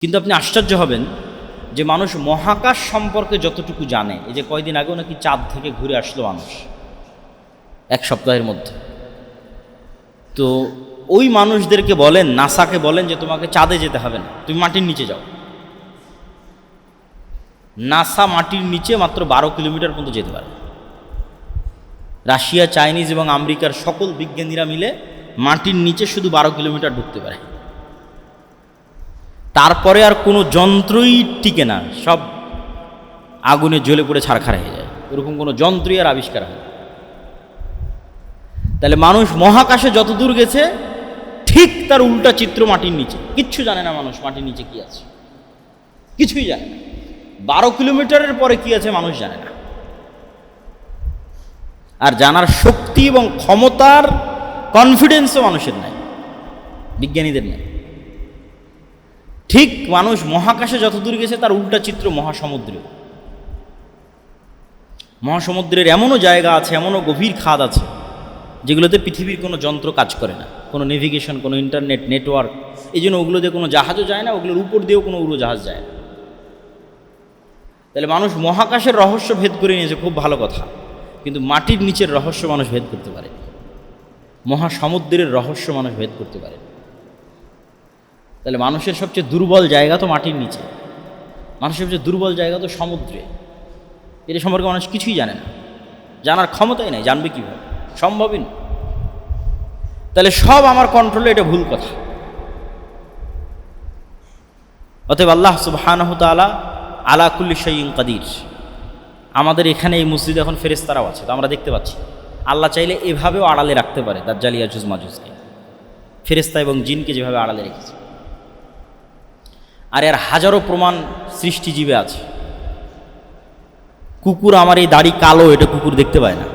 কিন্তু আপনি আশ্চর্য হবেন যে মানুষ মহাকাশ সম্পর্কে যতটুকু জানে, এই যে কয়দিন আগেও নাকি চাঁদ থেকে ঘুরে আসলো মানুষ এক সপ্তাহের মধ্যে, তো ওই মানুষদেরকে বলেন, নাসাকে বলেন যে তোমাকে চাঁদে যেতে হবে না, তুমি মাটির নিচে যাও। নাসা মাটির নিচে মাত্র 12 কিলোমিটার পর্যন্ত যেতে পারে। রাশিয়া, চাইনিজ এবং আমেরিকার সকল বিজ্ঞানীরা মিলে মাটির নিচে শুধু 12 কিলোমিটার ঢুকতে পারে। তারপরে আর কোনো যন্ত্রই টিকে না, সব আগুনে জ্বলে পড়ে ছারখার হয়ে যায়। ওরকম কোনো যন্ত্রই আর আবিষ্কার হয়। তাহলে মানুষ মহাকাশে যত দূর গেছে ঠিক তার উল্টা চিত্র মাটির নিচে। কিচ্ছু জানে না মানুষ মাটির নিচে কি আছে, কিছুই জানে না। 12 কিলোমিটারের পরে কি আছে মানুষ জানে না। আর জানার শক্তি এবং ক্ষমতার কনফিডেন্সও মানুষের নাই, বিজ্ঞানীদের নেই। ঠিক মানুষ মহাকাশে যত দূর গেছে তার উল্টা চিত্র মহাসমুদ্রে। মহাসমুদ্রের এমনও জায়গা আছে, এমনও গভীর খাদ আছে যেগুলোতে পৃথিবীর কোনো যন্ত্র কাজ করে না, কোনো নেভিগেশন, কোনো ইন্টারনেট নেটওয়ার্ক। এই জন্য ওগুলো দিয়ে কোনো জাহাজও যায় না, ওগুলোর উপর দিয়েও কোনো উড়োজাহাজ যায় না। তাহলে মানুষ মহাকাশের রহস্য ভেদ করে নিয়েছে, খুব ভালো কথা, কিন্তু মাটির নিচের রহস্য মানুষ ভেদ করতে পারে। মহাসমুদ্রের রহস্য মানুষ ভেদ করতে পারে। তাহলে মানুষের সবচেয়ে দুর্বল জায়গা তো মাটির নিচে, মানুষের সবচেয়ে দুর্বল জায়গা তো সমুদ্রে। এটা সম্পর্কে মানুষ কিছুই জানে না, জানার ক্ষমতাই নাই, জানবে কীভাবে, সম্ভবই না। তাহলে সব আমার কন্ট্রোলে, এটা ভুল কথা। অতএব আল্লাহ সুবহানাহু তাআলা আলা কুল্লি শাইইন কাদির। আমাদের এখানে এই মসজিদে এখন ফেরেশতারাও আছে, তো আমরা দেখতে পাচ্ছি। আল্লাহ চাইলে এভাবেও আড়ালে রাখতে পারে দাজ্জাল, ইয়াজুজ মাজুজকে, ফেরেশতা এবং জিনকে যেভাবে আড়ালে রেখেছে। আর এর হাজারো প্রমাণ সৃষ্টিজীবে আছে। কুকুর, আমার এই দাড়ি কালো, এটা কুকুর দেখতে পায় না,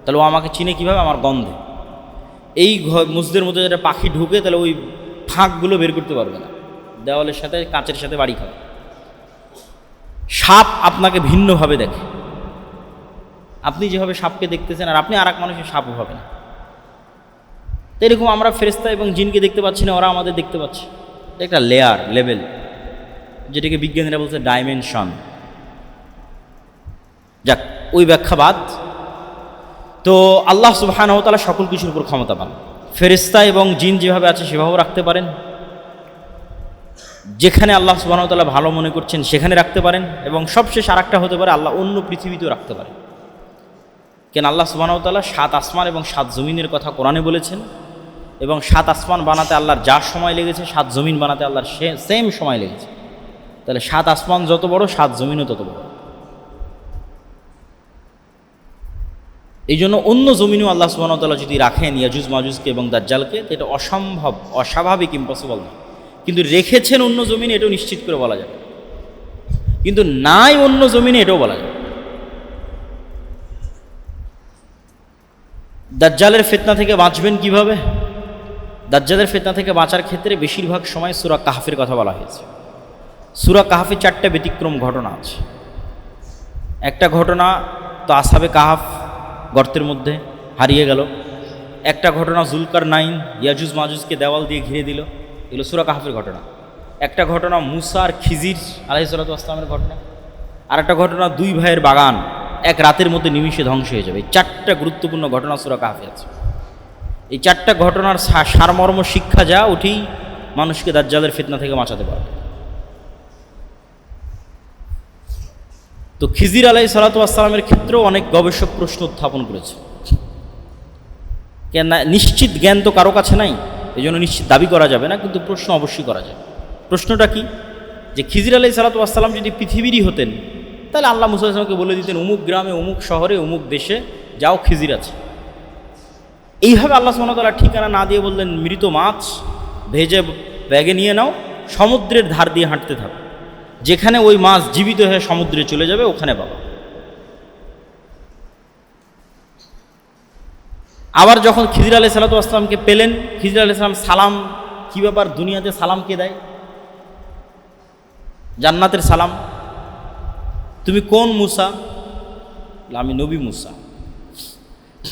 তাহলে ও আমাকে চিনে কীভাবে? আমার গন্ধে। এই মসজিদের মধ্যে যেটা পাখি ঢুকে, তাহলে ওই ফাঁকগুলো বের করতে পারবে না, দেওয়ালের সাথে কাঁচের সাথে বাড়ি খাবে। সাপ আপনাকে ভিন্নভাবে দেখে, আপনি যেভাবে সাপকে দেখতেছেন আর আপনি আর এক মানুষের সাপও হবে না। তো এরকম আমরা ফেরেশতা এবং জিনকে দেখতে পাচ্ছি না, ওরা আমাদের দেখতে পাচ্ছে। এটা একটা লেভেল, যেটাকে বিজ্ঞানীরা বলছে ডাইমেনশন। যাক, ওই ব্যাখ্যা বাদ। তো আল্লাহ সুবহানাহু ওয়া তাআলা সকল কিছুর উপর ক্ষমতা পান। ফেরেশতা এবং জিন যেভাবে আছে সেভাবেও রাখতে পারেন, যেখানে আল্লাহ সুবহানাহু ওয়া তাআলা ভালো মনে করছেন সেখানে রাখতে পারেন, এবং সবশেষ আর একটা হতে পারে আল্লাহ অন্য পৃথিবীতেও রাখতে পারেন। কেন? আল্লাহ সুবহানাহু ওয়া তাআলা 7 আসমান এবং 7 জমিনের কথা কোরআনে বলেছেন, এবং 7 আসমান বানাতে আল্লাহর যা সময় লেগেছে 7 জমিন বানাতে আল্লাহর সেম সময় লেগেছে। তাহলে 7 আসমান যত বড়, 7 জমিনও তত বড়। এই জন্য অন্য জমিনেও আল্লাহ সুবহানাহু ওয়া তাআলা যদি রাখেন ইয়াজুজ মাজুজকে এবং দাজ্জালকে, তো এটা অসম্ভব, অস্বাভাবিক, ইম্পসিবল না। কিন্তু রেখেছেন অন্য জমিনে, এটাও নিশ্চিত করে বলা যাবে। কিন্তু নাই অন্য জমিনে, এটাও বলা যাবে। দাজ্জালের ফিতনা থেকে বাঁচবেন কিভাবে? দাজ্জালের ফিতনা থেকে বাঁচার ক্ষেত্রে বেশিরভাগ সময় সূরা কাহফের কথা বলা হয়েছে। সূরা কাহফে 4টা ব্যতিক্রম ঘটনা আছে। একটা ঘটনা তো আসহাবে কাহফ গর্তের মধ্যে হারিয়ে গেল। একটা ঘটনা জুলকারনাইন ইয়াজুজ মাজুজকে দেওয়াল দিয়ে ঘিরে দিল, এগুলো সূরা কাহফের ঘটনা। একটা ঘটনা মুসা আর খিজির আলাইহিস সালাতু ওয়াস সালামের ঘটনা। আর একটা ঘটনা 2 ভাইয়ের বাগান এক রাতের মধ্যে নিমিষে ধ্বংস হয়ে যাবে। এই 4টা গুরুত্বপূর্ণ ঘটনা সূরা কাহফে আছে। এই 4টা ঘটনার সারমর্ম শিক্ষা যা, ওঠেই মানুষকে দাজ্জালের ফিতনা থেকে বাঁচাতে পারবে। তো খিজির আলাইহিস সালাতু ওয়াস সালামের ক্ষেত্রেও অনেক গবেষক প্রশ্ন উত্থাপন করেছে। কেন? নিশ্চিত জ্ঞান তো কারো কাছে নাই, এই জন্য নিশ্চিত দাবি করা যাবে না, কিন্তু প্রশ্ন অবশ্যই করা যায়। প্রশ্নটা কি? যে খিজির আলাইহিস সালাতু ওয়াস সালাম যদি পৃথিবীরই হতেন, তাহলে আল্লাহ মুসা আলাইহিস সালামকে বলে দিতেন অমুক গ্রামে, অমুক শহরে, অমুক দেশে যাও, খিজির আছে। এইভাবে আল্লাহ সুবহানাহু ওয়া তাআলা ঠিকানা না দিয়ে বললেন মৃত মাছ ভেজে ব্যাগে নিয়ে নাও, সমুদ্রের ধার দিয়ে হাঁটতে থাকো, যেখানে ওই মাছ জীবিত হয়ে সমুদ্রে চলে যাবে ওখানে পাবা। আবার যখন খিজির আলাইহিস সালাতু ওয়াস সালামকে পেলেন, খিজির আলাইহিস সালাম সালাম, কী ব্যাপার, দুনিয়াতে সালাম কে দেয়? জান্নাতের সালাম। তুমি কোন মুসা? আমি নবী মুসা।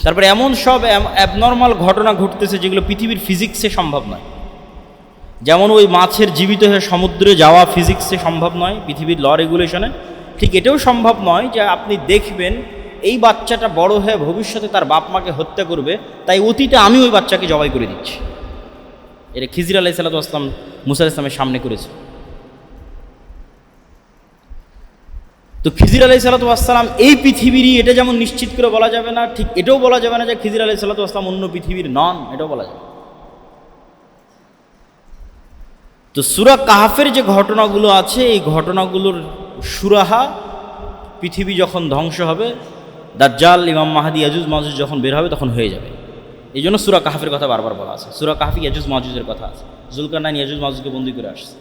তারপরে এমন সব অ্যাবনর্মাল ঘটনা ঘটতেছে যেগুলো পৃথিবীর ফিজিক্সে সম্ভব নয়। যেমন ওই মাছের জীবিত হয়ে সমুদ্রে যাওয়া ফিজিক্সে সম্ভব নয়, পৃথিবীর ল রেগুলেশনে, ঠিক এটাও সম্ভব নয় যে আপনি দেখবেন এই বাচ্চাটা বড় হয়ে ভবিষ্যতে তার বাপ মাকে হত্যা করবে, তাই অতীতে আমি ওই বাচ্চাকে জবাই করে দিচ্ছি। এটা খিজির আলাইহিস সালাতু ওয়াস সালাম মুসা আলাইহিস সালামের সামনে করেছে। তো খিজির আলাইহিস সালাতু ওয়াস সালাম এই পৃথিবীরই, এটা যেমন নিশ্চিত করে বলা যাবে না, ঠিক এটাও বলা যাবে না যে খিজির আলাইহিস সালাতু ওয়াস সালাম অন্য পৃথিবীর নন, এটাও বলা যাবে। তো সূরা কাহফের যে ঘটনাগুলো আছে, এই ঘটনাগুলোর সুরাহা পৃথিবী যখন ধ্বংস হবে, দাজ্জাল, ইমাম মাহদী, ইয়াজুজ মাজুজ যখন বের হবে তখন হয়ে যাবে। এই জন্য সূরা কাহফের কথা বারবার বলা আছে। সূরা কাহফে ইয়াজুজ মাজুজের কথা আছে, জুলকারনাইন ইয়াজুজ মাজুজকে বন্দী করে আসছে,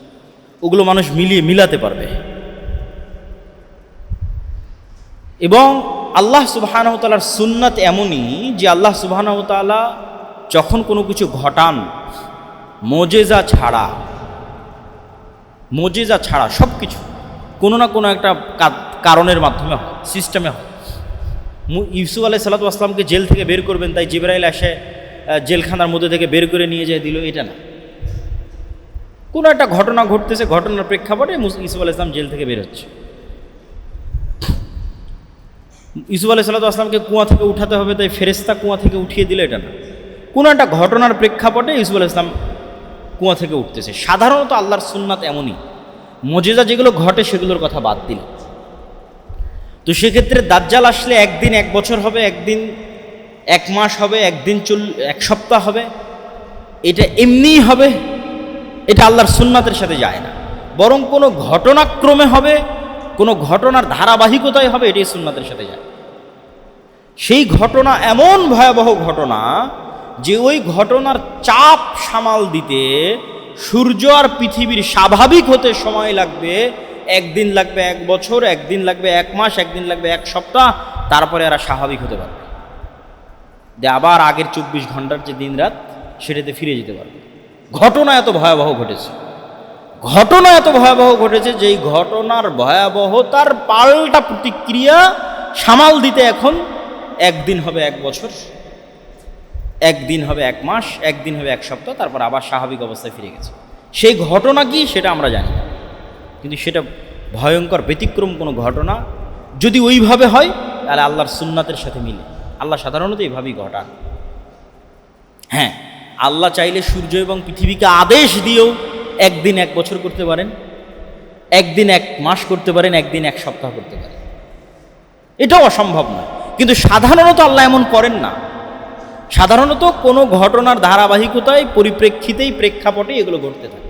ওগুলো মানুষ মিলাতে পারবে। এবং আল্লাহ সুবহানাহু ওয়া তাআলার সুন্নাত এমনই যে আল্লাহ সুবহানাহু ওয়া তাআলা যখন কোনো কিছু ঘটান মুজিজা ছাড়া সব কিছু কোনো না কোনো একটা কারণের মাধ্যমে হয়, সিস্টেমে হয়। ইউসুফ আলাইহিস সালাতু ওয়াস সালামকে জেল থেকে বের করবেন, তাই জিবরাইল এসে জেলখানার মধ্যে থেকে বের করে নিয়ে যায় দিল, এটা না। কোনো একটা ঘটনা ঘটতেছে, ঘটনার প্রেক্ষাপটে ইউসুফ আলাইহিস সালাম জেল থেকে বের হচ্ছে। ইউসুফ আলাইহিস সালাতু ওয়াস সালামকে কুয়া থেকে উঠাতে হবে, তাই ফেরেশতা কুয়া থেকে উঠিয়ে দিল, এটা না। কোনো একটা ঘটনার প্রেক্ষাপটে ইউসুফ আলাইহিস সালাম কুয়া থেকে উঠতেছে। সাধারণত আল্লাহর সুন্নাত এমনই, মুজিজা যেগুলো ঘটে সেগুলোর কথা বাদ দিল। তো সেক্ষেত্রে দাজ্জাল আসলে একদিন 1 বছর হবে, একদিন 1 মাস হবে, একদিন 1 সপ্তাহ হবে, এটা এমনিই হবে, এটা আল্লাহর সুন্নাতের সাথে যায় না। বরং কোনো ঘটনাক্রমে হবে, কোনো ঘটনার ধারাবাহিকতায় হবে, এটাই সুন্নাতের সাথে যায়। সেই ঘটনা এমন ভয়াবহ ঘটনা যে ওই ঘটনার চাপ সামাল দিতে সূর্য আর পৃথিবীর স্বাভাবিক হতে সময় লাগবে, একদিন লাগবে 1 বছর, একদিন লাগবে 1 মাস, একদিন লাগবে 1 সপ্তাহ, তারপরে এরা স্বাভাবিক হতে পারবে, আবার আগের 24 ঘন্টার যে দিন রাত সেটাতে ফিরে যেতে পারবে। ঘটনা এত ভয়াবহ ঘটেছে যেই ঘটনার ভয়াবহতার পাল্টা প্রতিক্রিয়া সামাল দিতে এখন একদিন হবে 1 বছর, একদিন হবে 1 মাস, একদিন হবে 1 সপ্তাহ, তারপর আবার স্বাভাবিক অবস্থায় ফিরে গেছে। সেই ঘটনা কি সেটা আমরা জানি না, কিন্তু সেটা ভয়ঙ্কর ব্যতিক্রম কোনো ঘটনা। যদি ওইভাবে হয় তাহলে আল্লাহর সুন্নাতের সাথে মিলে। আল্লাহ সাধারণত এইভাবেই ঘটান। হ্যাঁ, আল্লাহ চাইলে সূর্য এবং পৃথিবীকে আদেশ দিয়েও একদিন 1 বছর করতে পারেন, একদিন 1 মাস করতে পারেন, একদিন 1 সপ্তাহ করতে পারেন, এটাও অসম্ভব না। কিন্তু সাধারণত আল্লাহ এমন করেন না। সাধারণত কোনো ঘটনার ধারাবাহিকতায়, পরিপ্রেক্ষিতেই, প্রেক্ষাপটে এগুলো ঘটতে থাকে।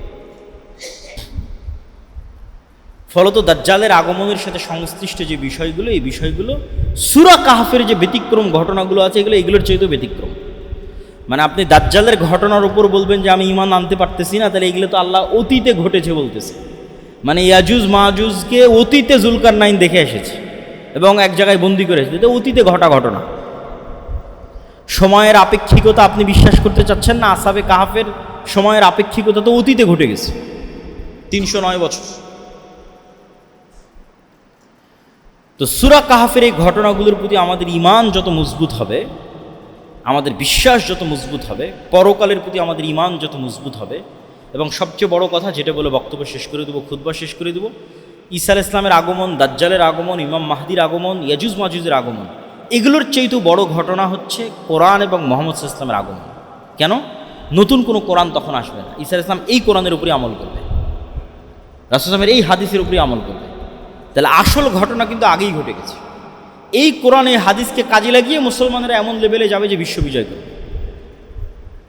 ফলত দাজ্জালের আগমনের সাথে সংশ্লিষ্ট যে বিষয়গুলো, এই বিষয়গুলো সূরা কাহফের যে ব্যতিক্রম ঘটনাগুলো আছে, এগুলোর চাইতেও ব্যতিক্রম। মানে আপনি দাজ্জালের ঘটনার উপর বলবেন যে আমি ঈমান আনতে পারতেছি না, তাহলে এগুলো তো আল্লাহ অতীতে ঘটেছে বলতেছে। মানে ইয়াজুজ মাজুজকে অতীতে জুলকারনাইন দেখে এসেছে এবং এক জায়গায় বন্দি করে এসেছে, এটা অতীতে ঘটা ঘটনা। সময়ের আপেক্ষিকতা আপনি বিশ্বাস করতে চাচ্ছেন না? আসহাবে কাহফের সময়ের আপেক্ষিকতা তো অতীতে ঘটে গেছে, 309 বছর। তো সূরা কাহফের এই ঘটনাগুলোর প্রতি আমাদের ঈমান যত মজবুত হবে, আমাদের বিশ্বাস যত মজবুত হবে, পরকালের প্রতি আমাদের ঈমান যত মজবুত হবে, এবং সবচেয়ে বড় কথা যেটা বলে বক্তব্য শেষ করে দেবো, খুতবা শেষ করে দেবো, ঈসা আলাইহিস সালামের আগমন, দাজ্জালের আগমন, ইমাম মাহদির আগমন, ইয়াজুজ মাজুজের আগমন, এগুলোর চেয়েও বড় ঘটনা হচ্ছে কোরআন এবং মুহাম্মদ সাল্লাল্লাহু আলাইহি ওয়াসাল্লামের আগমন। কেন? নতুন কোনো কোরআন তখন আসবে না। ঈসা আলাইহিস সালাম এই কোরআনের উপরে আমল করবে, রাসূল সাল্লাল্লাহু আলাইহি ওয়াসাল্লামের এই হাদিসের উপরে আমল করবে। তাহলে আসল ঘটনা কিন্তু আগেই ঘটে গেছে। এই কোরআন, এই হাদিসকে কাজে লাগিয়ে মুসলমানেরা এমন লেভেলে যাবে যে বিশ্ব বিজয় করবে।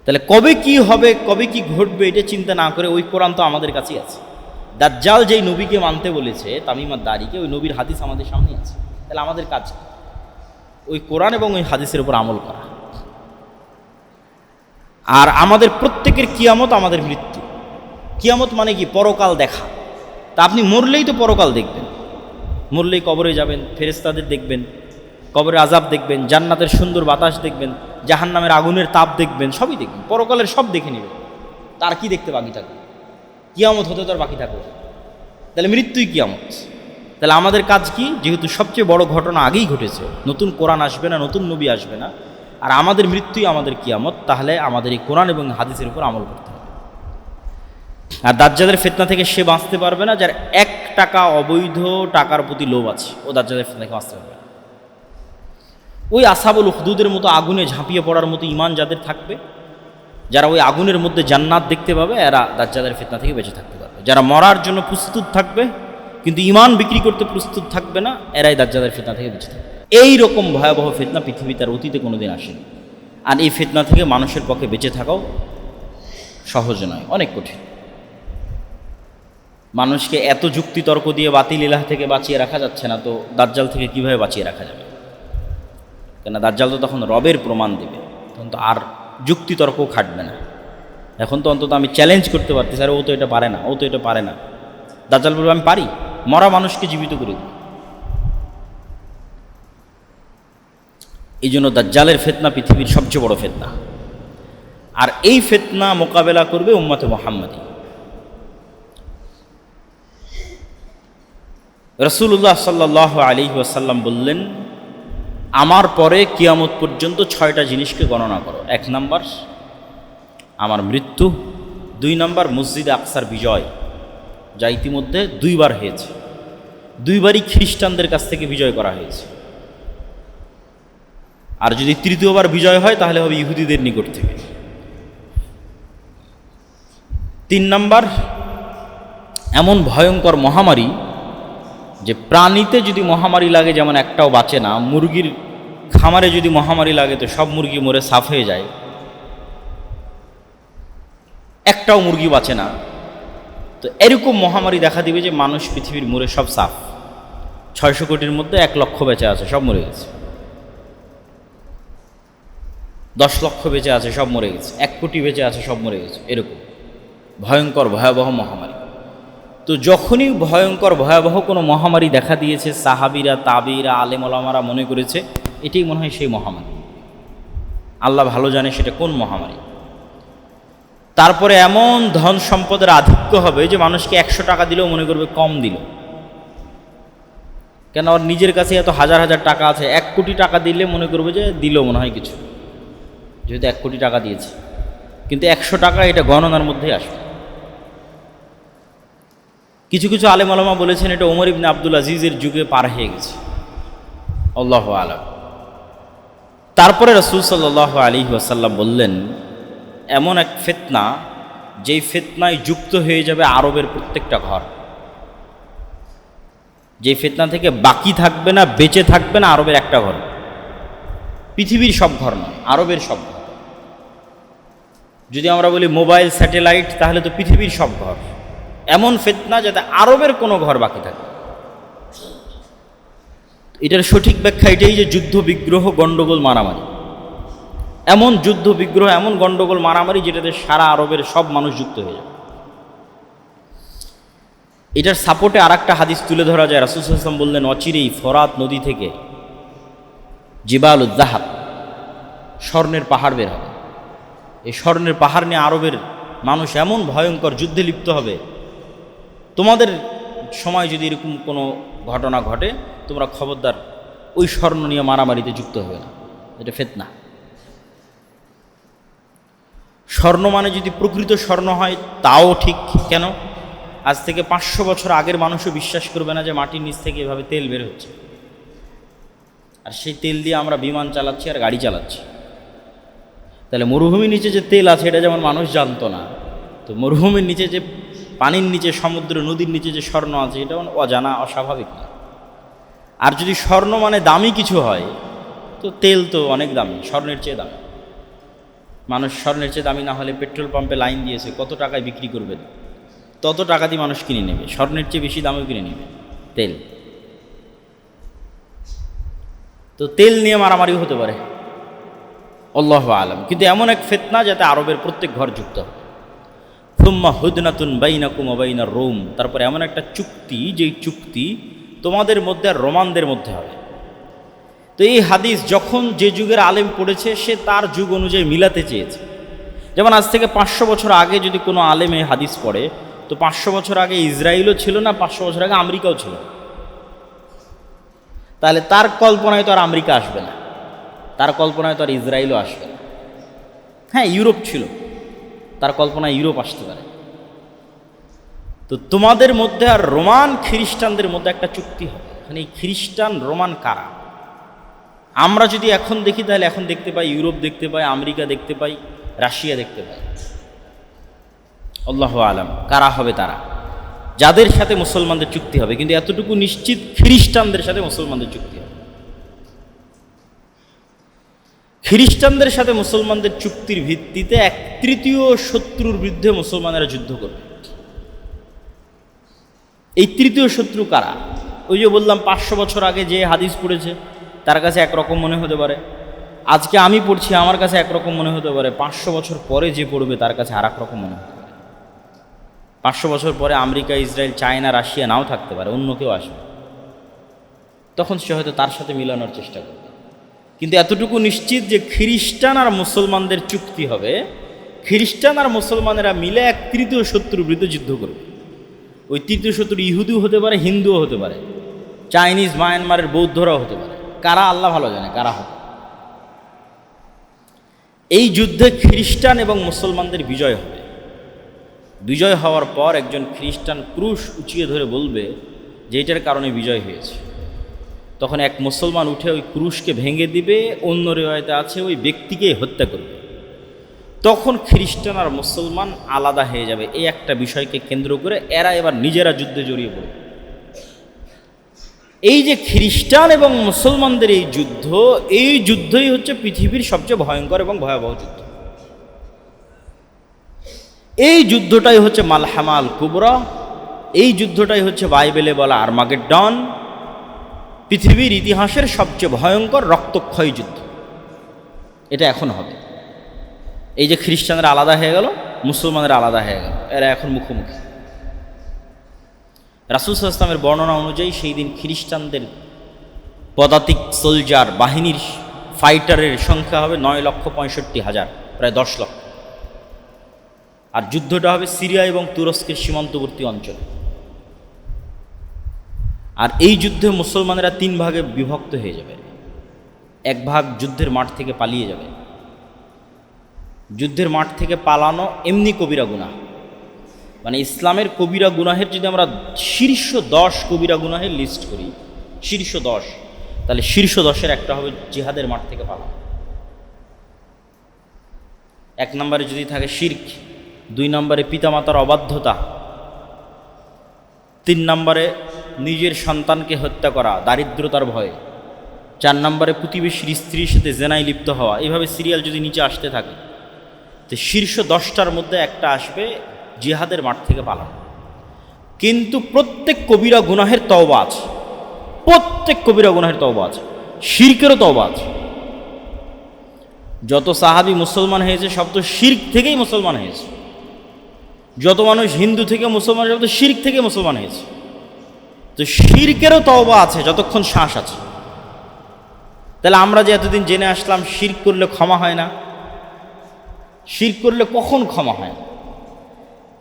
তাহলে কবে কি হবে, কবে কি ঘটবে, এটা চিন্তা না করে ওই কোরআন তো আমাদের কাছেই আছে। দাজ্জাল যেই নবীকে মানতে বলেছে, তামিম আদ-দারিকে, ওই নবীর হাদিস আমাদের সামনে আছে। তাহলে আমাদের কাজ ওই কোরআন এবং ওই হাদিসের উপর আমল করা। আর আমাদের প্রত্যেকের কিয়ামত আমাদের মৃত্যু। কিয়ামত মানে কি? পরকাল দেখা। তা আপনি মরলেই তো পরকাল দেখবেন, মরলেই কবরে যাবেন, ফেরেশতাদের দেখবেন, কবরে আযাব দেখবেন, জান্নাতের সুন্দর বাতাস দেখবেন, জাহান্নামের আগুনের তাপ দেখবেন, সবই দেখবেন, পরকালের সব দেখে নেবেন। তার কি দেখতে বাকি থাকবে? কিয়ামত হতে তো আর বাকি থাকবে। তাহলে মৃত্যুই কিয়ামত। তাহলে আমাদের কাজ কি? যেহেতু সবচেয়ে বড় ঘটনা আগেই ঘটেছে, নতুন কোরআন আসবে না, নতুন নবী আসবে না, আর আমাদের মৃত্যুই আমাদের কিয়ামত, তাহলে আমাদের এই কোরআন এবং হাদিসের উপর আমল করতে হবে। আর দাজ্জালের ফিতনা থেকে সে বাঁচতে পারবে না যার 1 টাকা অবৈধ টাকার প্রতি লোভ আছে, ও দাজ্জালের ফিতনা থেকে বাঁচতে পারবে না। ওই আসহাবুল উখদুদের মতো আগুনে ঝাঁপিয়ে পড়ার মতো ঈমান যাদের থাকবে, যারা ওই আগুনের মধ্যে জান্নাত দেখতে পাবে, এরা দাজ্জালের ফিতনা থেকে বেঁচে থাকতে পারবে। যারা মরার জন্য প্রস্তুত থাকবে কিন্তু ঈমান বিক্রি করতে প্রস্তুত থাকবে না, এরাই দাজ্জালের ফিতনা থেকে বেঁচে থাকবে। এই রকম ভয়াবহ ফিতনা পৃথিবী তার অতীতে কোনোদিন আসেনি। আর এই ফিতনা থেকে মানুষের পক্ষে বেঁচে থাকাও সহজ নয়, অনেক কঠিন। মানুষকে এত যুক্তি তর্ক দিয়ে বাতিল ইলাহ থেকে বাঁচিয়ে রাখা যাচ্ছে না, তো দাজ্জাল থেকে কিভাবে বাঁচিয়ে রাখা যাবে? কেন দাজ্জাল তো তখন রবের প্রমাণ দেবে, তখন তো আর যুক্তি তর্ক খাটবে না। এখন তো অন্তত আমি চ্যালেঞ্জ করতে পারতেছি, আর ও তো এটা পারে না, ও তো এটা পারে না। দাজ্জাল বলবে আমি পারি, মরা মানুষকে জীবিত করে দিই। এই জন্য দাজ্জালের ফিতনা পৃথিবীর সবচেয়ে বড় ফিতনা। আর এই ফিতনা মোকাবেলা করবে উম্মতে মুহাম্মাদী। রাসূলুল্লাহ সাল্লাল্লাহু আলাইহি ওয়াসাল্লাম বললেন, আমার পরে কিয়ামত পর্যন্ত 6টা জিনিসকে গণনা করো। 1 নাম্বার আমার মৃত্যু, 2 নাম্বার মসজিদে আকসার বিজয়, যা ইতিমধ্যে 2 বার হয়েছে, 2 বারই খ্রিস্টানদের কাছ থেকে বিজয় করা হয়েছে। আর যদি 3য় বার বিজয় হয় তাহলে হবে ইহুদিদের নিকট থেকে। 3 নাম্বার এমন ভয়ঙ্কর মহামারী যে প্রাণীতে যদি মহামারী লাগে যেমন একটাও বাঁচে না, মুরগির খামারে যদি মহামারী লাগে তো সব মুরগি মরে সাফ হয়ে যায়, একটাও মুরগি বাঁচে না। তো এরকম মহামারী দেখা দিবে যে মানুষ পৃথিবীর মরে সব সাফ। 600 কোটির মধ্যে 1 লক্ষ বেঁচে আছে, সব মরে গেছে। 10 লক্ষ বেঁচে আছে, সব মরে গেছে। 1 কোটি বেঁচে আছে, সব মরে গেছে। এরকম ভয়ঙ্কর ভয়াবহ মহামারী। তো যখনই ভয়ঙ্কর ভয়াবহ কোনো মহামারী দেখা দিয়েছে, সাহাবীরা, তাবিরা, আলেম ওলামারা মনে করেছে এটাই মনে হয় সেই মহামারী। আল্লাহ ভালো জানে সেটা কোন মহামারী। তারপরে এমন ধন সম্পদের আধিক্য হবে যে মানুষকে 100 টাকা দিলেও মনে করবে কম দিল। কেন? ওর নিজের কাছে এত হাজার হাজার টাকা আছে, 1 কোটি টাকা দিলে মনে করবে যে দিল মনে হয় কিছু, যেহেতু 1 কোটি টাকা দিয়েছে। কিন্তু 100 টাকা এটা গণনার মধ্যেই আসবে। কিছু কিছু আলেম ওলামা বলেছেন এটা ওমর ইবনে আব্দুল আজিজের যুগে পার হয়ে গেছে। আল্লাহু আলাম। তারপরে রাসূল সাল্লাল্লাহু আলাইহি ওয়াসাল্লাম বললেন, এমন এক ফিতনা যেই ফিতনায় যুক্ত হয়ে যাবে আরবের প্রত্যেকটা ঘর, যেই ফিতনা থেকে বাকি থাকবে না, বেঁচে থাকবে না আরবের একটা ঘর। পৃথিবীর সব ঘর নয়, আরবের সব ঘর। যদি আমরা বলি মোবাইল, স্যাটেলাইট, তাহলে তো পৃথিবীর সব ঘর। এমন ফিতনা যাতে আরবের কোনো ঘর বাকি থাকে। এটার সঠিক ব্যাখ্যা এটাই যে যুদ্ধ বিগ্রহ, গণ্ডগোল, মারামারি। এমন যুদ্ধ বিগ্রহ, এমন গণ্ডগোল, মারামারি যেটাতে সারা আরবের সব মানুষ যুক্ত হয়ে যাবে। এটার সাপোর্টে আর একটা হাদিস তুলে ধরা যায়। রাসূল সাল্লাল্লাহু আলাইহি ওয়াসাল্লাম বললেন, অচিরেই ফরাত নদী থেকে জিবালুজ যাহাব, স্বর্ণের পাহাড় বের হবে। এই স্বর্ণের পাহাড় নিয়ে আরবের মানুষ এমন ভয়ঙ্কর যুদ্ধে লিপ্ত হবে, তোমাদের সময় যদি এরকম কোনো ঘটনা ঘটে তোমরা খবরদার ওই স্বর্ণ নিয়ে মারামারিতে যুক্ত হবে না। এটা ফিতনা। স্বর্ণ মানে যদি প্রকৃত স্বর্ণ হয় তাও ঠিক। কেন? আজ থেকে 500 বছর আগের মানুষও বিশ্বাস করবে না যে মাটির নিচ থেকে এভাবে তেল বের হচ্ছে, আর সেই তেল দিয়ে আমরা বিমান চালাচ্ছি আর গাড়ি চালাচ্ছি। তাহলে মরুভূমির নিচে যে তেল আছে এটা যেমন মানুষ জানতো না, তো মরুভূমির নিচে যে পানির নিচে, সমুদ্র নদীর নিচে যে স্বর্ণ আছে এটা অজানা, অস্বাভাবিক না। আর যদি স্বর্ণ মানে দামি কিছু হয়, তো তেল তো অনেক দামি, স্বর্ণের চেয়ে দামি। মানুষ স্বর্ণের চেয়ে দামি না হলে পেট্রোল পাম্পে লাইন দিয়েছে, কত টাকায় বিক্রি করবেন, তত টাকা দিয়ে মানুষ কিনে নেবে। স্বর্ণের চেয়ে বেশি দামেও কিনে নেবে তেল। তো তেল নিয়ে মারামারিও হতে পারে, আল্লাহু আলাম। কিন্তু এমন এক ফিতনা যাতে আরবের প্রত্যেক ঘর যুক্ত হবে। সুম্মা হুদনাতুন বাইনাকুম ওয়া বাইনার রোম, তারপরে এমন একটা চুক্তি, যেই চুক্তি তোমাদের মধ্যে আর রোমানদের মধ্যে হবে। তো এই হাদিস যখন যে যুগের আলেম পড়েছে সে তার যুগ অনুযায়ী মিলাতে চেয়েছে। যেমন আজ থেকে 500 বছর আগে যদি কোনো আলেম এই হাদিস পড়ে, তো 500 বছর আগে ইসরায়েলও ছিল না, 500 বছর আগে আমেরিকাও ছিল না। তাহলে তার কল্পনায় তো আর আমেরিকা আসবে না, তার কল্পনায় তো আর ইসরায়েলও আসবে না। হ্যাঁ, ইউরোপ ছিল, তার কল্পনায় ইউরোপ আসতে পারে। তো তোমাদের মধ্যে আর রোমান খ্রিস্টানদের মধ্যে একটা চুক্তি হবে। মানে এই খ্রিস্টান রোমান কারা? আমরা যদি এখন দেখি তাহলে এখন দেখতে পাই ইউরোপ দেখতে পাই, আমেরিকা দেখতে পাই, রাশিয়া দেখতে পাই। আল্লাহু আলাম কারা হবে তারা, যাদের সাথে মুসলমানদের চুক্তি হবে। কিন্তু এতটুকু নিশ্চিত খ্রিস্টানদের সাথে মুসলমানদের চুক্তি হবে। খ্রিস্টানদের সাথে মুসলমানদের চুক্তির ভিত্তিতে 1/3 শত্রুর বিরুদ্ধে মুসলমানেরা যুদ্ধ করবে। এই তৃতীয় শত্রু কারা? ওই যে বললাম 500 বছর আগে যে হাদিস পড়েছে তার কাছে একরকম মনে হতে পারে, আজকে আমি পড়ছি আমার কাছে একরকম মনে হতে পারে, 500 বছর পরে যে পড়বে তার কাছে আর এক রকম মনে হতে পারে। 500 বছর পরে আমেরিকা, ইসরায়েল, চায়না, রাশিয়া নাও থাকতে পারে, অন্য কেউ আসবে, তখন সে হয়তো তার সাথে মিলানোর চেষ্টা করবে। কিন্তু এতটুকু নিশ্চিত যে খ্রিস্টান আর মুসলমানদের চুক্তি হবে, খ্রিস্টান আর মুসলমানেরা মিলে 1/3 শত্রুর বিরুদ্ধে যুদ্ধ করবে। ওই তৃতীয় শত্রু ইহুদিও হতে পারে, হিন্দুও হতে পারে, চাইনিজ, মায়ানমারের বৌদ্ধরাও হতে পারে। কারা আল্লাহ ভালো জানে কারা হবে। এই যুদ্ধে খ্রিস্টান এবং মুসলমানদের বিজয় হবে। বিজয় হওয়ার পর একজন খ্রিস্টান ক্রুশ উঁচিয়ে ধরে বলবে যে এটার কারণে বিজয় হয়েছে। তখন এক মুসলমান উঠে ওই ক্রুশকে ভেঙে দিবে, অন্য রিওয়ায়েতে আছে ওই ব্যক্তিকেই হত্যা করবে। তখন খ্রিস্টান আর মুসলমান আলাদা হয়ে যাবে। এই একটা বিষয়কে কেন্দ্র করে এরা এবার নিজেরা যুদ্ধে জড়িয়ে পড়বে। এই যে খ্রিস্টান এবং মুসলমানদের এই যুদ্ধই হচ্ছে পৃথিবীর সবচেয়ে ভয়ঙ্কর এবং ভয়াবহ যুদ্ধ। এই যুদ্ধটাই হচ্ছে মালহামা আল কুবরা, এই যুদ্ধটাই হচ্ছে বাইবেলে বলা আর্মাগেড্ডন, পৃথিবীর ইতিহাসের সবচেয়ে ভয়ঙ্কর রক্তক্ষয়ী যুদ্ধ। এটা এখন হবে। এই যে খ্রিস্টানরা আলাদা হয়ে গেল, মুসলমানরা আলাদা হয়ে গেল, এরা এখন মুখোমুখি। রাসূল সাল্লাল্লাহু আলাইহি ওয়াসাল্লামের বর্ণনা অনুযায়ী সেই দিন খ্রিস্টানদের পদাতিক সোলজার বাহিনীর ফাইটারের সংখ্যা হবে 9,65,000, প্রায় 10 লক্ষ। আর যুদ্ধটা হবে সিরিয়া এবং তুরস্কের সীমান্তবর্তী অঞ্চলে। আর এই যুদ্ধে মুসলমানেরা 3 ভাগে বিভক্ত হয়ে যাবে। এক ভাগ যুদ্ধের মাঠ থেকে পালিয়ে যাবে। যুদ্ধের মাঠ থেকে পালানো এমনি কবিরা গুনাহ, মানে ইসলামের কবিরা গুনাহের যদি আমরা শীর্ষ 10 কবিরা গুনাহের লিস্ট করি, শীর্ষ 10, তাহলে শীর্ষ 10-এর একটা হবে জিহাদের মাঠ থেকে পালানো। 1 নম্বরে যদি থাকে শিরক, 2 নম্বরে পিতামাতার অবাধ্যতা, 3 নম্বরে নিজের সন্তানকে হত্যা করা দারিদ্রতার ভয়ে, 4 নম্বরে প্রতিবেশীর স্ত্রীর সাথে জেনায় লিপ্ত হওয়া। এইভাবে সিরিয়াল যদি নিচে আসতে থাকে, তো শীর্ষ 10টার মধ্যে একটা আসবে জিহাদের মাঠ থেকে পালানো। কিন্তু প্রত্যেক কবিরা গুনাহের তওবা আছে, প্রত্যেক কবিরা গুনাহের তওবা আছে, শিরকেরও তওবা আছে। যত সাহাবী মুসলমান হয়েছে সব তো শিরক থেকেই মুসলমান হয়েছে। যত মানুষ হিন্দু থেকে মুসলমান সব তো শিরক থেকে মুসলমান হয়েছে। তো শিরকেরও তওবা আছে যতক্ষণ শ্বাস আছে। তাহলে আমরা যে এতদিন জেনে আসলাম শিরক করলে ক্ষমা হয় না, শিরক করলে কখন ক্ষমা হয় না?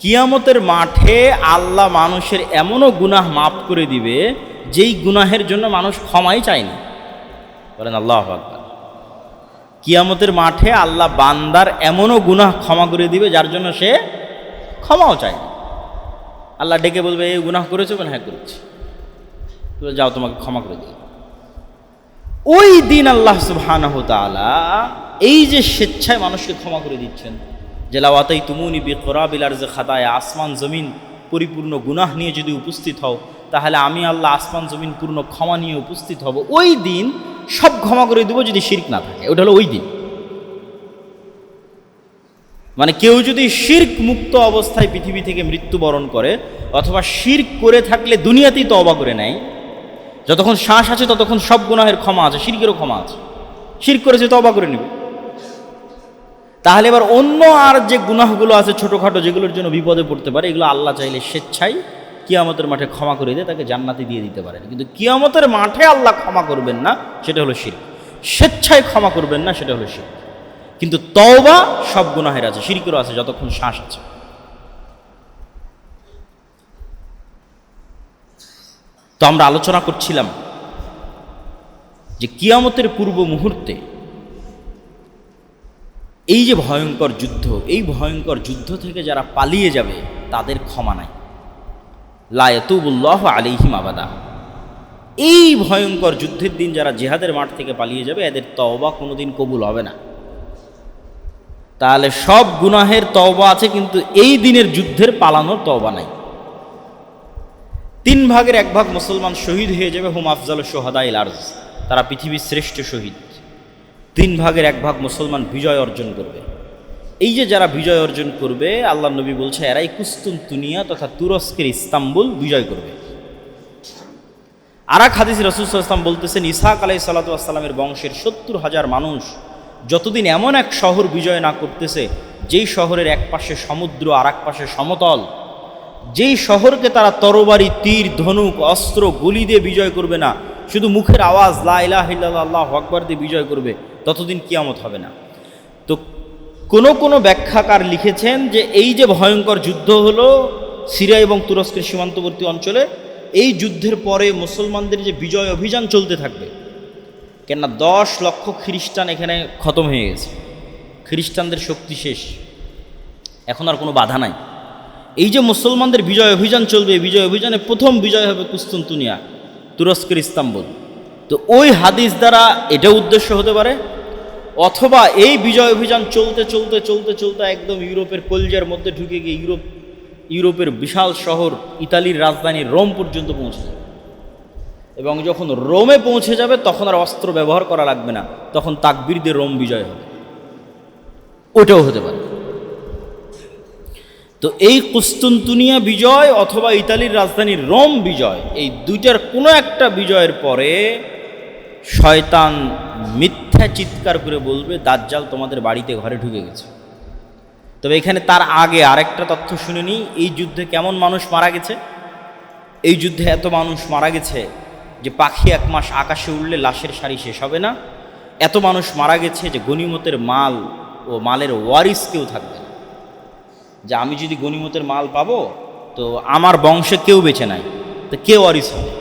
কিয়ামতের মাঠে আল্লাহ মানুষের এমনও গুনাহ মাফ করে দিবে যেই গুনাহের জন্য মানুষ ক্ষমাই চায়নি। বলেন আল্লাহু আকবার। কিয়ামতের মাঠে আল্লাহ বান্দার এমনও গুনাহ ক্ষমা করে দিবে যার জন্য সে ক্ষমাও চায়নি। আল্লাহ ডেকে বলবে এই গুনাহ করেছো? বলে হ্যাঁ করেছি। যাও তোমাকে ক্ষমা করে দিই। ওই দিন আল্লাহ সুবহানাহু ওয়া তাআলা এই যে স্বেচ্ছায় মানুষকে ক্ষমা করে দিচ্ছেন, যে লাওয়াতাই তুমুনি বিকরাবিল আরজি খাতায়া, আসমান জমিন পরিপূর্ণ গুনাহ নিয়ে যদি উপস্থিত হও তাহলে আমি আল্লাহ আসমান জমিন পূর্ণ ক্ষমা নিয়ে উপস্থিত হব। ওই দিন সব ক্ষমা করে দেবো যদি শিরক না থাকে। ওটা হলো ওই দিন। মানে কেউ যদি শিরক মুক্ত অবস্থায় পৃথিবী থেকে মৃত্যুবরণ করে, অথবা শিরক করে থাকলে দুনিয়াতেই তওবা করে নেয়, যতক্ষণ শ্বাস আছে ততক্ষণ সব গুনাহের ক্ষমা আছে, শিরকেরও ক্ষমা আছে। শিরক করেছে তওবা করে নেবে। তাহলে এবার অন্য আর যে গুনাহগুলো আছে ছোটোখাটো, যেগুলোর জন্য বিপদে পড়তে পারে, এগুলো আল্লাহ চাইলে স্বেচ্ছায় কিয়ামতের মাঠে ক্ষমা করে দিয়ে তাকে জান্নাতে দিয়ে দিতে পারেন। কিন্তু কিয়ামতের মাঠে আল্লাহ ক্ষমা করবেন না, সেটা হলো শিরক। স্বেচ্ছায় ক্ষমা করবেন না, সেটা হলো শিরক। কিন্তু তওবা সব গুনাহের আছে, শিরকেরও আছে যতক্ষণ শ্বাস আছে। তো আমরা আলোচনা করছিলাম যে কিয়ামতের পূর্ব মুহূর্তে এই যে ভয়ঙ্কর যুদ্ধ, এই ভয়ঙ্কর যুদ্ধ থেকে যারা পালিয়ে যাবে তাদের ক্ষমা নাই। লা ইয়াতুবুল্লাহু আলাইহিম আবাদা। এই ভয়ঙ্কর যুদ্ধের দিন যারা জিহাদের মাঠ থেকে পালিয়ে যাবে এদের তওবা কোনোদিন কবুল হবে না। তাহলে সব গুনাহের তওবা আছে, কিন্তু এই দিনের যুদ্ধের পালানোর তওবা নাই। 3 ভাগের 1 ভাগ মুসলমান শহীদ হয়ে যাবে, হুম আফজাল শুহাদাইল আরজ, তারা পৃথিবীর শ্রেষ্ঠ শহীদ। 3 ভাগের 1 ভাগ মুসলমান বিজয় অর্জন করবে। এই যে যারা বিজয় অর্জন করবে, আল্লাহ নবী বলছে এরাই কুস্তুনতুনিয়া তথা তুরস্কের ইস্তাম্বুল বিজয় করবে। আর এক হাদিস রাসূল সাল্লাল্লাহু আলাইহি ওয়াসাল্লাম বলতেছেন, ইসহাক আলাইহিস সালাতু ওয়াস সালামের বংশের 70,000 মানুষ যতদিন এমন এক শহর বিজয় না করতেছে, যেই শহরের এক পাশে সমুদ্র আর এক পাশে সমতল, যেই শহরকে তারা তরবারি, তীর, ধনুক, অস্ত্র, গুলি দিয়ে বিজয় করবে না, শুধু মুখের আওয়াজ লা ইলাহা ইল্লাল্লাহ আল্লাহু আকবার দিয়ে বিজয় করবে, ততদিন কিয়ামত হবে না। তো কোনো ব্যাখ্যাকার লিখেছেন যে এই যে ভয়ঙ্কর যুদ্ধ হলো সিরিয়া এবং তুরস্কের সীমান্তবর্তী অঞ্চলে, এই যুদ্ধের পরে মুসলমানদের যে বিজয় অভিযান চলতে থাকবে, কেননা 10 লক্ষ খ্রিস্টান এখানে খতম হয়ে গেছে, খ্রিস্টানদের শক্তি শেষ, এখন আর কোনো বাধা নাই। এই যে মুসলমানদের বিজয় অভিযান চলবে, বিজয় অভিযানে প্রথম বিজয় হবে কুস্তুনতুনিয়া, তুরস্কের ইস্তাম্বুল। তো ওই হাদিস দ্বারা এটা উদ্দেশ্য হতে পারে, অথবা এই বিজয় অভিযান চলতে চলতে চলতে চলতে একদম ইউরোপের কলজার মধ্যে ঢুকে গিয়ে ইউরোপের বিশাল শহর ইতালির রাজধানী রোম পর্যন্ত পৌঁছে যাবে, এবং যখন রোমে পৌঁছে যাবে তখন আর অস্ত্র ব্যবহার করা লাগবে না, তখন তাকবীর দিয়ে রোম বিজয় হবে। ওটাও হতে পারে। তো এই কুস্তুনতুনিয়া বিজয় অথবা ইতালির রাজধানী রোম বিজয়, এই দুইটার কোনো একটা বিজয়ের পরে শয়তান মিথ্যা চিৎকার করে বলবে, দাজ্জাল তোমাদের বাড়িতে ঘরে ঢুকে গেছে। তবে এখানে তার আগে আরেকটা তথ্য শুনে নিই, এই যুদ্ধে কেমন মানুষ মারা গেছে। এই যুদ্ধে এত মানুষ মারা গেছে যে পাখি 1 মাস আকাশে উড়লে লাশের সারি শেষ হবে না। এত মানুষ মারা গেছে যে গনিমতের মাল ও মালের ওয়ারিস কেউ থাকবে না, যে আমি যদি গনিমতের মাল পাবো তো আমার বংশে কেউ বেঁচে নাই, তো কে ওয়ারিস হবে?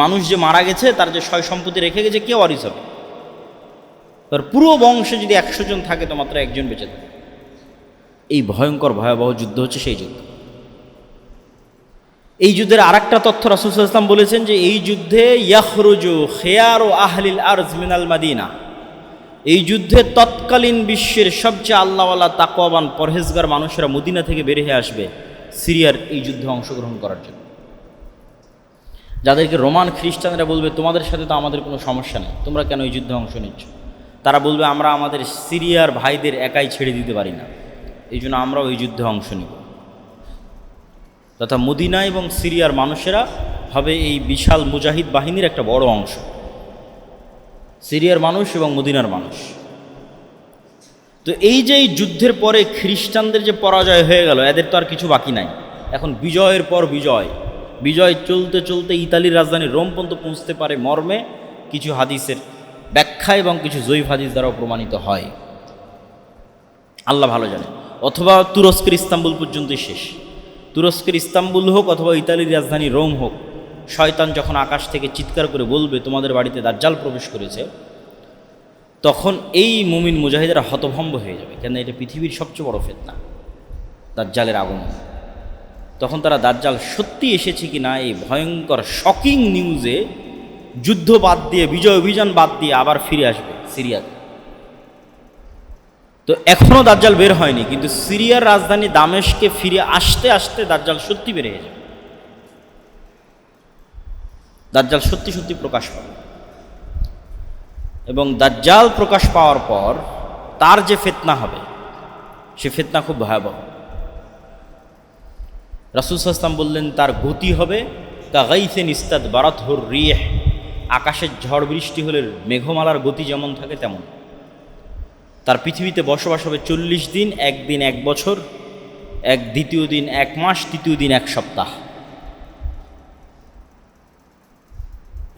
মানুষ যে মারা গেছে তার যে সয় সম্পত্তি রেখে গেছে, কে ওয়ারিস হবে? তার পুরো বংশে যদি 100 জন থাকে তো মাত্র 1 জন বেঁচে থাকে। এই ভয়ঙ্কর ভয়াবহ যুদ্ধ হচ্ছে সেই যুদ্ধ। এই যুদ্ধের আরেকটা তথ্য রাসূল সাল্লাল্লাহু আলাইহি ওয়াসাল্লাম বলেছেন যে এই যুদ্ধে ইয়াখরুজু খিয়ারু আহলিল আরজ মিনাল মাদিনা, এই যুদ্ধে তৎকালীন বিশ্বের সবচেয়ে আল্লাহওয়ালা তাকওয়াবান পরহেজগার মানুষেরা মদিনা থেকে বের হয়ে আসবে সিরিয়ার এই যুদ্ধে অংশগ্রহণ করার জন্য। যাদেরকে রোমান খ্রিস্টানরা বলবে তোমাদের সাথে তো আমাদের কোনো সমস্যা নেই, তোমরা কেন এই যুদ্ধে অংশ নিচ্ছ, তারা বলবে আমরা আমাদের সিরিয়ার ভাইদের একাই ছেড়ে দিতে পারি না, এই জন্য আমরাও এই যুদ্ধে অংশ নিব। তথা মদিনা এবং সিরিয়ার মানুষেরা হবে এই বিশাল মুজাহিদ বাহিনীর একটা বড় অংশ, সিরিয়ার মানুষ এবং মদিনার মানুষ। তো এই যে এই যুদ্ধের পরে খ্রিস্টানদের যে পরাজয় হয়ে গেল, এদের তো আর কিছু বাকি নাই, এখন বিজয়ের পর বিজয়, বিজয় চলতে চলতে ইতালির রাজধানী রোম পর্যন্ত পৌঁছতে পারে মর্মে কিছু হাদিসের ব্যাখ্যা এবং কিছু জয়ীফ হাদিস দ্বারাও প্রমাণিত হয়, আল্লাহ ভালো জানে। অথবা তুরস্কের ইস্তাম্বুল পর্যন্তই শেষ। তুরস্কের ইস্তাম্বুল হোক অথবা ইতালির রাজধানী রোম হোক, শয়তান যখন আকাশ থেকে চিৎকার করে বলবে তোমাদের বাড়িতে দাজ্জাল প্রবেশ করেছে, তখন এই মুমিন মুজাহিদরা হতভম্ব হয়ে যাবে, কেন এটা পৃথিবীর সবচেয়ে বড় ফিতনা, দাজ্জালের আগমন। তখন তারা দাজ্জাল সত্যি এসেছে কি না এই ভয়ঙ্কর শকিং নিউজে যুদ্ধ বাদ দিয়ে, বিজয় অভিযান বাদ দিয়ে আবার ফিরে আসবে সিরিয়াতে। তো এখনও দাজ্জাল বের হয়নি, কিন্তু সিরিয়ার রাজধানী দামেশকে ফিরে আসতে আসতে দাজ্জাল সত্যি বের হয়ে যাবে, দাজ্জাল সত্যি সত্যি প্রকাশ পাবে। এবং দাজ্জাল প্রকাশ পাওয়ার পর তার যে ফিতনা হবে, সে ফিতনা খুব ভয়াবহ। রাসূল সাল্লাল্লাহু আলাইহি ওয়াসাল্লাম বললেন তার গতি হবে কাগাইসিন ইস্তাদবারাতহুর রিহ, আকাশের ঝড় বৃষ্টি হলে মেঘমালার গতি যেমন থাকে তেমন। তার পৃথিবীতে বসবাস হবে 40 দিন, একদিন 1 বছর, দ্বিতীয় দিন 1 মাস, তৃতীয় দিন 1 সপ্তাহ।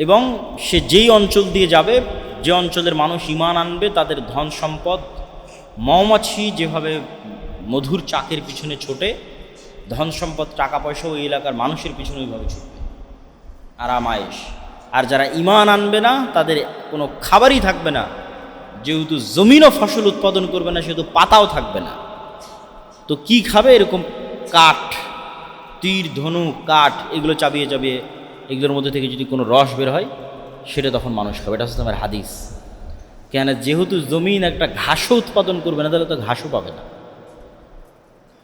এবং সে যেই অঞ্চল দিয়ে যাবে, যে অঞ্চলের মানুষ ঈমান আনবে, তাদের ধন সম্পদ মৌমাছি যেভাবে মধুর চাকের পিছনে ছোটে, ধন সম্পদ টাকা পয়সা ওই এলাকার মানুষের পিছনে ওইভাবে ছুটবে, আরাম আয়েশ। আর যারা ঈমান আনবে না তাদের কোনো খাবারই থাকবে না, যেহেতু জমিনও ফসল উৎপাদন করবে না, সেহেতু পাতাও থাকবে না। তো কি খাবে? এরকম কাঠ, তীর, ধনু, কাঠ এগুলো চাবিয়ে চাবিয়ে এগুলোর মধ্যে থেকে যদি কোনো রস বের হয় সেটা তখন মানুষ খাবে। এটা হচ্ছে আমার হাদিস। কেন? যেহেতু জমিন একটা ঘাসও উৎপাদন করবে না, তাহলে তো ঘাসও পাবে না,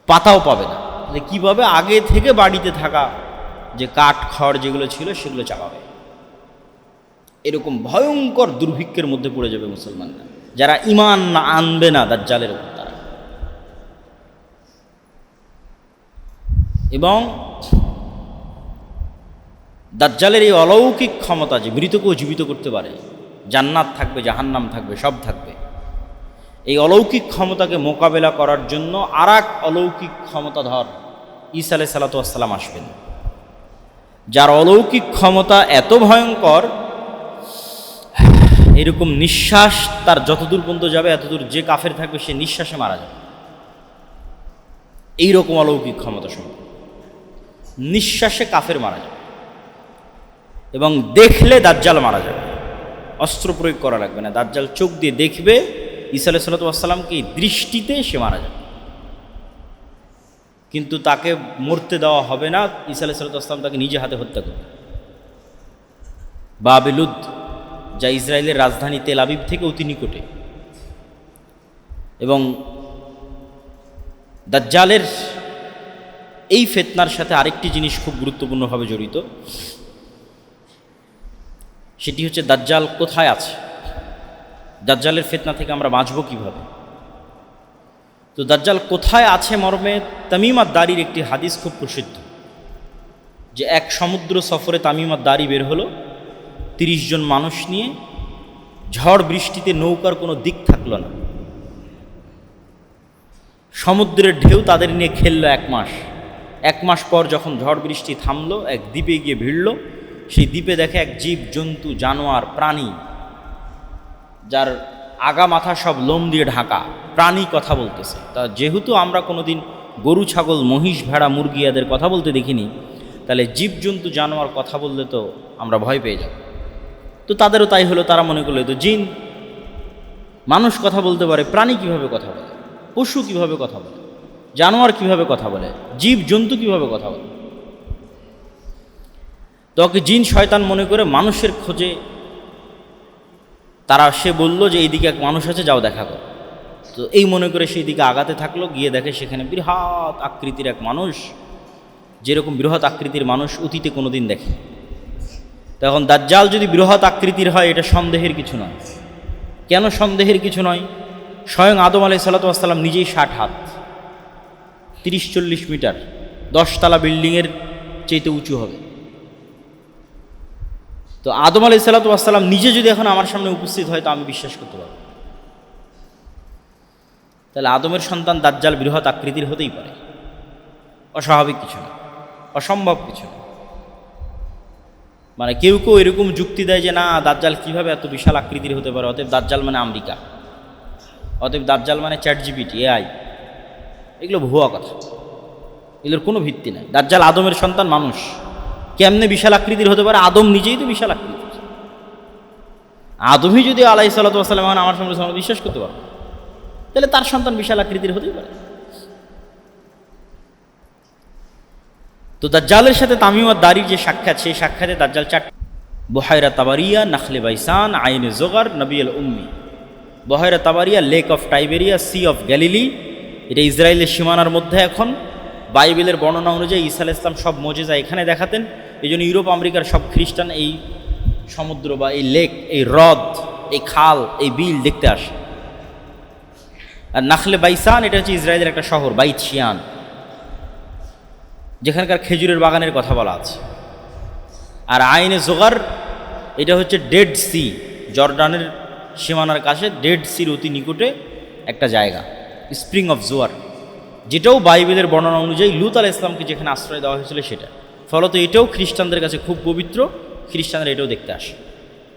পাতাও পাবে না। তাহলে কী পাবে? আগে থেকে বাড়িতে থাকা যে কাঠ খড় যেগুলো ছিল সেগুলো চাপাবে। এরকম ভয়ঙ্কর দুর্ভিক্ষের মধ্যে পড়ে যাবে মুসলমানরা, যারা ঈমান না আনবে না দাজ্জালের উপর তারা। এবং দাজ্জালের এই অলৌকিক ক্ষমতা যে মৃতকেও জীবিত করতে পারে, জান্নাত থাকবে, জাহান্নাম থাকবে, সব থাকবে। এই অলৌকিক ক্ষমতাকে মোকাবেলা করার জন্য আর এক অলৌকিক ক্ষমতাধর ঈসা আলাইহিস সালাতু ওয়াস সালাম আসবেন, যার অলৌকিক ক্ষমতা এত ভয়ঙ্কর, এরকম নিঃশ্বাস তার যতদূর পর্যন্ত যাবে এতদূর যে কাফের থাকবে সে নিঃশ্বাসে মারা যাবে। এইরকম অলৌকিক ক্ষমতা সম্পন্ন, নিঃশ্বাসে কাফের মারা যাবে এবং দেখলে দাজ্জাল মারা যাবে। অস্ত্র প্রয়োগ করা লাগবে না, দাজ্জাল চোখ দিয়ে দেখবে ঈসা আলাইহিস সালাতু ওয়াস সালামকে, দৃষ্টিতে সে মারা যাবে। কিন্তু তাকে মরতে দেওয়া হবে না, ঈসা আলাইহিস সালাতু ওয়াস সালাম তাকে নিজে হাতে হত্যা করবে। বাবিলুদ, যা ইসরায়েলের রাজধানী তেল আবিব থেকে অতি নিকটে। এবং দাজ্জালের এই ফিতনার সাথে আরেকটি জিনিস খুব গুরুত্বপূর্ণভাবে জড়িত, সেটি হচ্ছে দাজ্জাল কোথায় আছে, দাজ্জালের ফিতনা থেকে আমরা বাঁচব কীভাবে। তো দাজ্জাল কোথায় আছে মর্মে তামিম আদ-দারির একটি হাদিস খুব প্রসিদ্ধ, যে এক সমুদ্র সফরে তামিম আদ-দারি বের হলো 30 জন মানুষ নিয়ে। ঝড় বৃষ্টিতে নৌকার কোনো দিক থাকলো না, সমুদ্রের ঢেউ তাদের নিয়ে খেললো 1 মাস। 1 মাস পর যখন ঝড় বৃষ্টি থামলো, এক দ্বীপে গিয়ে ভিড়ল। সেই দ্বীপে দেখে এক জীব জন্তু, জানোয়ার, প্রাণী, যার আগা মাথা সব লোম দিয়ে ঢাকা, প্রাণী কথা বলতেছে। তা যেহেতু আমরা কোনোদিন গরু, ছাগল, মহিষ, ভেড়া, মুরগি এদের কথা বলতে দেখিনি, তাহলে জীবজন্তু, জানোয়ার কথা বললে তো আমরা ভয় পেয়ে যাব। তো তাদেরও তাই হলো, তারা মনে করলো তো জিন। মানুষ কথা বলতে পারে, প্রাণী কিভাবে কথা বলে, পশু কিভাবে কথা বলে, জানোয়ার কিভাবে কথা বলে, জীব জন্তু কিভাবে কথা বলে। তো ওকে জিন শয়তান মনে করে মানুষের খোঁজে সে বলল যে এইদিকে এক মানুষ আছে, যাও দেখা করো। তো এই মনে করে সেই দিকে আগাতে থাকলো, গিয়ে দেখে সেখানে বৃহৎ আকৃতির এক মানুষ, যেরকম বৃহৎ আকৃতির মানুষ অতীতে কোনোদিন দেখে। তখন দাজ্জাল যদি বৃহৎ আকৃতির হয়, এটা সন্দেহের কিছু নয়। কেন সন্দেহের কিছু নয়? স্বয়ং আদম আলাইহিস সালাতু ওয়াস সালাম নিজেই 60 হাত, 30-40 মিটার, 10 তলা বিল্ডিংয়ের চাইতে উঁচু হবে। তো আদম আলাইহিস সালাতু ওয়াস সালাম নিজে যদি এখন আমার সামনে উপস্থিত হয়, তো আমি বিশ্বাস করতে পারব। তাহলে আদমের সন্তান দাজ্জাল বৃহৎ আকৃতির হতেই পারে, অস্বাভাবিক কিছু না, অসম্ভব কিছু না। মানে কেউ কেউ এরকম যুক্তি দেয় যে না, দাজ্জাল কিভাবে এত বিশাল আকৃতির হতে পারে, অতএব দাজ্জাল মানে আমেরিকা, অতএব দাজ্জাল মানে ChatGPT, AI। এগুলো ভুয়া কথা, এগুলোর কোনো ভিত্তি নেই। দাজ্জাল আদমের সন্তান, মানুষ, কেমনে বিশাল আকৃতির হতে পারে? আদম নিজেই তো বিশাল আকৃতির। আদমই যদি আলাইহিস সালাতু ওয়াস সালাম আমার সামনে বিশ্বাস করতে পারে, তাহলে তার সন্তান বিশাল আকৃতির হতেই পারে। তো দাজ্জালের সাথে তামিম আদ-দারির যে সাক্ষাৎ, সেই সাক্ষাতে দাজ্জাল 4: বুহায়রা তাবারিয়া, নাখলে বাইসান, আইনে জোগার, নবী আল উম্মি। বুহায়রা তাবারিয়া, lake of Tiberia, sea of Galilee, এটা ইসরায়েলের সীমানার মধ্যে। এখন বাইবেলের বর্ণনা অনুযায়ী ঈসা আলাইহিস সালাম সব মুজিজা এখানে দেখাতেন। এই জন্য ইউরোপ আমেরিকার সব খ্রিস্টান এই সমুদ্র বা এই লেক, এই হ্রদ, এই খাল, এই বিল দেখতে আসে। আর নাখলে বাইসান, এটা হচ্ছে ইসরায়েলের একটা শহর, বাইত শিয়ান, যেখানকার খেজুরের বাগানের কথা বলা আছে। আর আইনে জোগার, এটা হচ্ছে ডেড সি, জর্ডানের সীমানার কাছে ডেড সির অতি নিকটে একটা জায়গা, স্প্রিং অফ জোয়ার, যেটাও বাইবেলের বর্ণনা অনুযায়ী লূত আলাইহিস সালামকে যেখানে আশ্রয় দেওয়া হয়েছিল সেটা। ফলত এটাও খ্রিস্টানদের কাছে খুব পবিত্র, খ্রিস্টানরা এটাও দেখতে আসে।